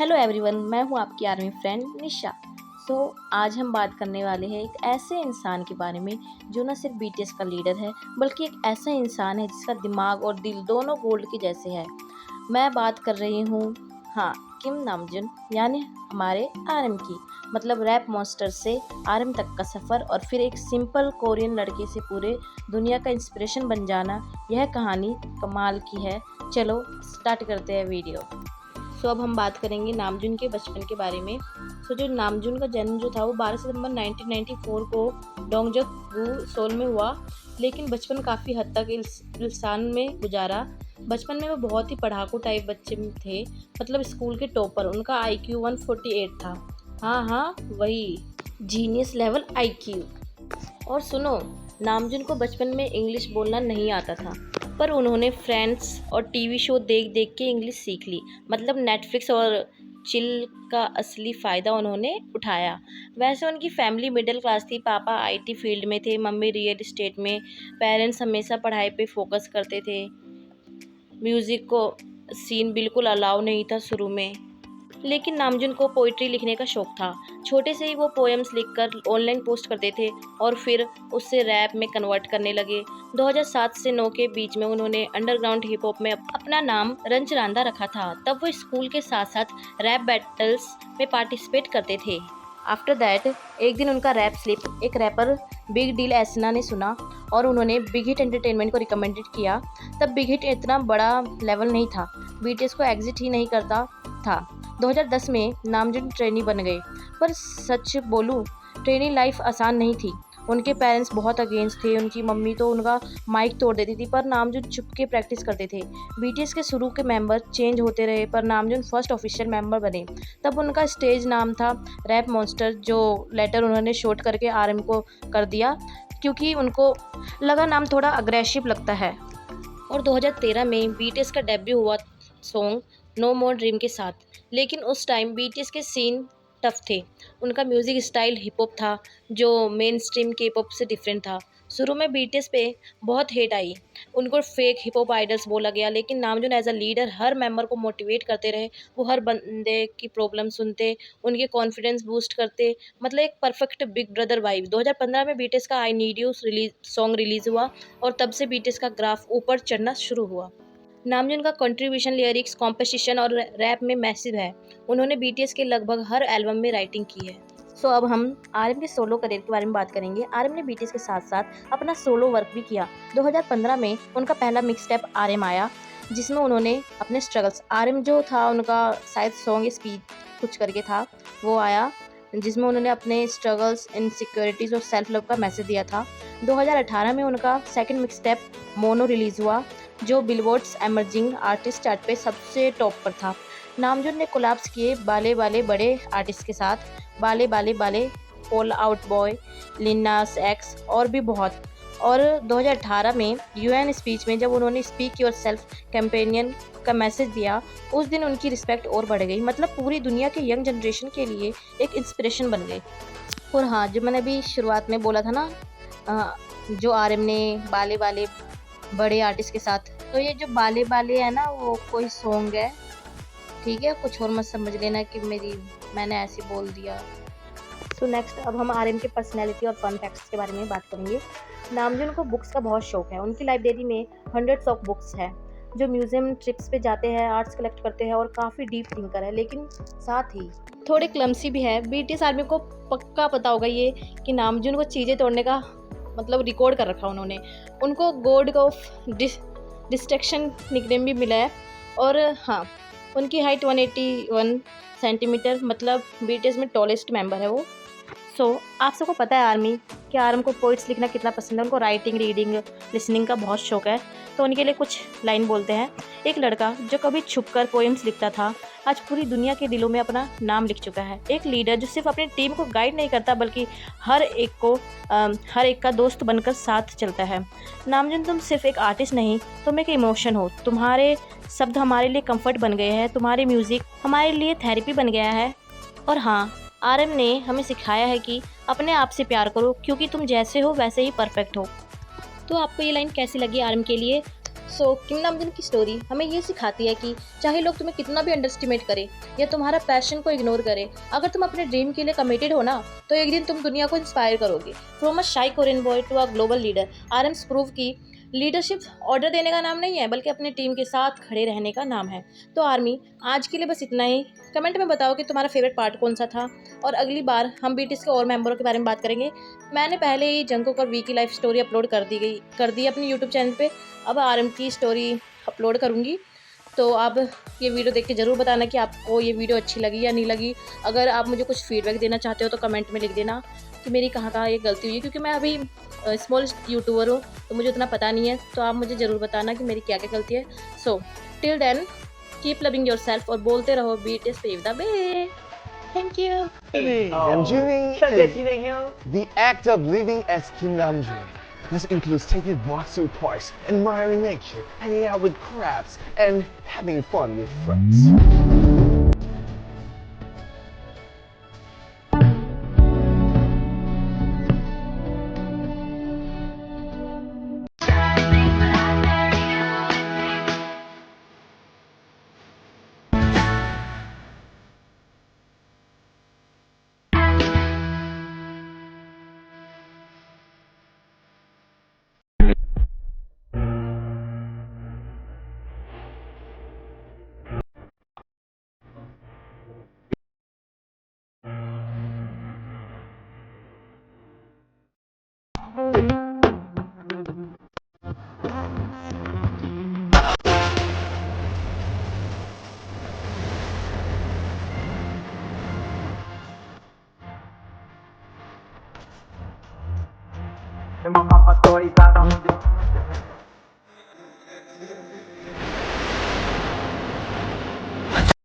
Hello everyone, मैं हूँ आपकी आर्मी फ्रेंड निशा। आज हम बात करने वाले हैं एक ऐसे इंसान के बारे में जो न सिर्फ बीटीएस का लीडर है बल्कि एक ऐसा इंसान है जिसका दिमाग और दिल दोनों गोल्ड के जैसे है। मैं बात कर रही हूँ किम नामजून, यानी हमारे आरएम की। मतलब रैप मॉन्स्टर से आरएम तक का सफ़र और फिर एक सिंपल कोरियन लड़के से पूरे दुनिया का इंस्पिरेशन बन जाना, यह कहानी कमाल की है। चलो स्टार्ट करते हैं वीडियो। अब हम बात करेंगे नामजून के बचपन के बारे में। जो नामजून का जन्म जो था वो 12 सितंबर 1994 को डोंगजक-गु, सोल में हुआ, लेकिन बचपन काफ़ी हद तक इल्सान में गुजारा। बचपन में वो बहुत ही पढ़ाकू टाइप बच्चे थे, मतलब स्कूल के टॉपर। उनका IQ 148 था। हाँ, वही जीनियस लेवल IQ। और सुनो, नामजून को बचपन में इंग्लिश बोलना नहीं आता था, पर उन्होंने फ्रेंड्स और टीवी शो देख देख के इंग्लिश सीख ली। मतलब नेटफ्लिक्स और चिल का असली फ़ायदा उन्होंने उठाया। वैसे उनकी फैमिली मिडिल क्लास थी। पापा IT फील्ड में थे, मम्मी रियल एस्टेट में। पेरेंट्स हमेशा पढ़ाई पे फोकस करते थे। म्यूज़िक को सीन बिल्कुल अलाउ नहीं था शुरू में, लेकिन नामजून को पोइट्री लिखने का शौक था। छोटे से ही वो पोएम्स लिखकर ऑनलाइन पोस्ट करते थे और फिर उससे रैप में कन्वर्ट करने लगे। 2007 से 9 के बीच में उन्होंने अंडरग्राउंड हिप हॉप में अपना नाम रंचरांदा रखा था। तब वो स्कूल के साथ साथ रैप बैटल्स में पार्टिसिपेट करते थे। आफ्टर दैट एक दिन उनका रैप स्लिप एक रैपर बिग डील एसना ने सुना और उन्होंने बिग हिट एंटरटेनमेंट को रिकमेंडेड किया। तब बिग हिट इतना बड़ा लेवल नहीं था, BTS को एग्जिट ही नहीं करता था। 2010 में नामजून ट्रेनी बन गए, पर सच बोलूं ट्रेनी लाइफ आसान नहीं थी। उनके पेरेंट्स बहुत अगेंस्ट थे। उनकी मम्मी तो उनका माइक तोड़ देती थी, पर नामजून चुप के प्रैक्टिस करते थे। BTS के शुरू के मेंबर चेंज होते रहे, पर नामजून फर्स्ट ऑफिशियल मेंबर बने। तब उनका स्टेज नाम था रैप मॉन्स्टर, जो लेटर उन्होंने शॉर्ट करके RM को कर दिया क्योंकि उनको लगा नाम थोड़ा अग्रेसिव लगता है। और 2013 में BTS का डेब्यू हुआ सॉन्ग नो मोर ड्रीम के साथ। लेकिन उस टाइम BTS के सीन टफ थे। उनका म्यूज़िक स्टाइल हिप हॉप था, जो मेन स्ट्रीम के पॉप से डिफरेंट था। शुरू में BTS पे बहुत हेट आई, उनको फेक हिप हॉप आइडल्स बोला गया, लेकिन नामजून एज अ लीडर हर मेंबर को मोटिवेट करते रहे। वो हर बंदे की प्रॉब्लम सुनते, उनके कॉन्फिडेंस बूस्ट करते। मतलब एक परफेक्ट बिग ब्रदर वाइब। 2015 में BTS का I need you song release हुआ और तब से BTS का ग्राफ ऊपर चढ़ना शुरू हुआ। नामजून का कंट्रीब्यूशन लिरिक्स, कॉम्पोजिशन और रैप में मैसिव है। उन्होंने BTS के लगभग हर एल्बम में राइटिंग की है। अब हम RM के सोलो करियर के बारे में बात करेंगे। RM ने BTS के साथ साथ अपना सोलो वर्क भी किया। 2015 में उनका पहला मिक्स टेप RM आया, जिसमें उन्होंने अपने स्ट्रगल्स, RM जो था उनका शायद सॉन्ग स्पीच कुछ करके था, वो आया, जिसमें उन्होंने अपने स्ट्रगल्स, इनसिक्योरिटीज़ और सेल्फ लव का मैसेज दिया था। 2018 में उनका second mix tape mono release हुआ, जो बिलबोर्ड्स एमर्जिंग आर्टिस्ट चार्ट पे सबसे टॉप पर था। नामजून ने कोलैब्स किए बाले बाले बड़े आर्टिस्ट के साथ, बाले बाले बाले, फॉल आउट बॉय, लिल नास एक्स और भी बहुत। और 2018 में UN स्पीच में जब उन्होंने स्पीक योर सेल्फ कैंपेनियन का मैसेज दिया, उस दिन उनकी रिस्पेक्ट और बढ़ गई। मतलब पूरी दुनिया के यंग जनरेशन के लिए एक इंस्पिरेशन बन गए। और जो मैंने अभी शुरुआत में बोला था ना, जो RM ने बाले बाले बड़े आर्टिस्ट के साथ, तो ये जो बाले बाले है ना, वो कोई सॉन्ग है, ठीक है? कुछ और मत समझ लेना कि मैंने ऐसे बोल दिया। नेक्स्ट अब हम RM के पर्सनैलिटी और फन फैक्ट्स के बारे में बात करेंगे। नामजून को बुक्स का बहुत शौक है। उनकी लाइब्रेरी में हंड्रेड्स ऑफ बुक्स है, जो म्यूजियम ट्रिप्स पे जाते हैं, आर्ट्स कलेक्ट करते हैं और काफ़ी डीप थिंकर है, लेकिन साथ ही थोड़े क्लमसी भी है। BTS आर्मी को पक्का पता होगा ये कि नामजून को चीज़ें तोड़ने का मतलब रिकॉर्ड कर रखा उन्होंने। उनको गॉड ऑफ डिस्ट्रक्शन निकनेम भी मिला है। और उनकी हाइट 181 सेंटीमीटर, मतलब BTS में टॉलेस्ट मेंबर है वो। आप सबको पता है आर्मी कि RM को पोइट्स लिखना कितना पसंद है। उनको राइटिंग, रीडिंग, लिसनिंग का बहुत शौक है। तो उनके लिए कुछ लाइन बोलते हैं। एक लड़का जो कभी छुपकर पोएम्स लिखता था, आज पूरी दुनिया के दिलों में अपना नाम लिख चुका है। एक लीडर जो सिर्फ अपनी टीम को गाइड नहीं करता बल्कि हर एक का दोस्त बनकर साथ चलता है। नामजून, तुम सिर्फ एक आर्टिस्ट नहीं, तुम एक इमोशन हो। तुम्हारे शब्द हमारे लिए कंफर्ट बन गए हैं, तुम्हारी म्यूज़िक हमारे लिए थेरेपी बन गया है। और RM ने हमें सिखाया है कि अपने आप से प्यार करो, क्योंकि तुम जैसे हो वैसे ही परफेक्ट हो। तो आपको ये लाइन कैसी लगी RM के लिए? किम नामजन की स्टोरी हमें ये सिखाती है कि चाहे लोग तुम्हें कितना भी अंडरस्टिमेट करें या तुम्हारा पैशन को इग्नोर करें, अगर तुम अपने ड्रीम के लिए कमिटेड हो ना, तो एक दिन तुम दुनिया को इंस्पायर करोगे। From a shy Korean boy to a global leader, RM's prove की लीडरशिप ऑर्डर देने का नाम नहीं है, बल्कि अपनी टीम के साथ खड़े रहने का नाम है। तो आर्मी, आज के लिए बस इतना ही। कमेंट में बताओ कि तुम्हारा फेवरेट पार्ट कौन सा था, और अगली बार हम बीटीएस के और मेंबरों के बारे में बात करेंगे। मैंने पहले ही जंगकुक और वी की लाइफ स्टोरी अपलोड कर दी अपनी यूट्यूब चैनल पे। अब आरएम की स्टोरी अपलोड करूँगी, तो आप ये वीडियो देख के ज़रूर बताना कि आपको ये वीडियो अच्छी लगी या नहीं लगी। अगर आप मुझे कुछ फीडबैक देना चाहते हो तो कमेंट में लिख देना कि मेरी कहाँ ये गलती हुई है, क्योंकि मैं अभी स्मॉल यूट्यूबर हूँ, तो मुझे उतना पता नहीं है। तो आप मुझे ज़रूर बताना कि मेरी क्या क्या गलती है। So till then, keep loving yourself और बोलते रहो BTS pave the way. Thank you. Namjoon, the act of living as Kim Namjoon. This includes taking walks through parks, admiring nature, hanging out with crabs, and having fun with friends. Mga kapatoy, parang